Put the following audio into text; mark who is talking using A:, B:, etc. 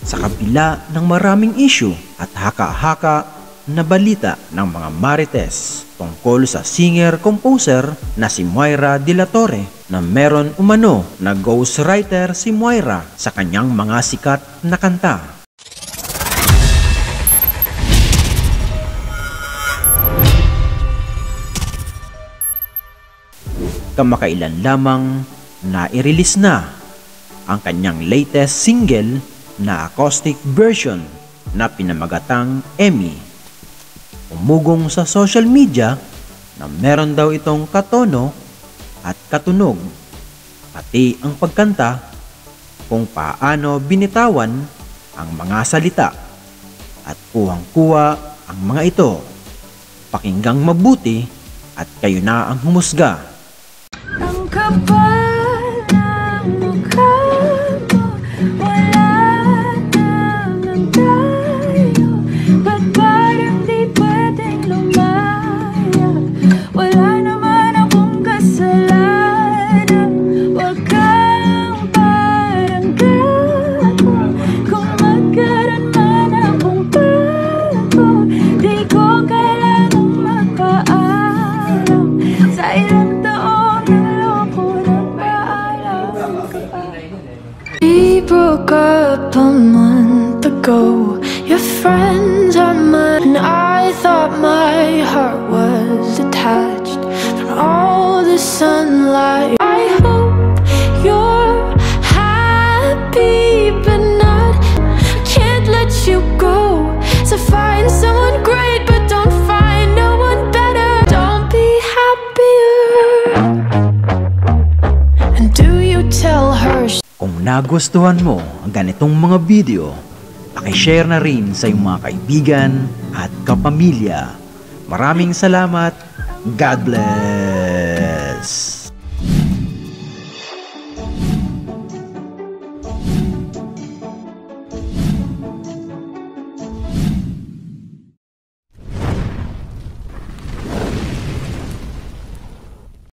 A: Sa kabila ng maraming issue at haka-haka na balita ng mga marites tungkol sa singer-composer na si Moira de la Torre na meron umano na ghostwriter si Moira sa kanyang mga sikat na kanta. Kamakailan lamang na i-release na ang kanyang latest single na acoustic version na pinamagatang Emmy. Umugong sa social media na meron daw itong katono at katunog, pati ang pagkanta kung paano binitawan ang mga salita at kuhang-kuha ang mga ito. Pakinggang mabuti at kayo na ang humusga.
B: Ang kapal ng mukha mo, wala naman tayo. Ba't parang di pwedeng lumaya? Wala naman akong kasalanan. Huwag kang parang gago. Kung magkaroon man akong bago, di ko kailangang magpaalam. Sa ilang we broke up a month ago. Your friends are mine. I thought my heart was detached from all the sunlight. I hope you're happy, but not. I can't let you go. So find someone great, but don't find no one better. Don't be happier. And do you tell her?
A: Kung nagustuhan mo ang ganitong mga video, pakishare na rin sa iyong mga kaibigan at kapamilya. Maraming salamat. God bless!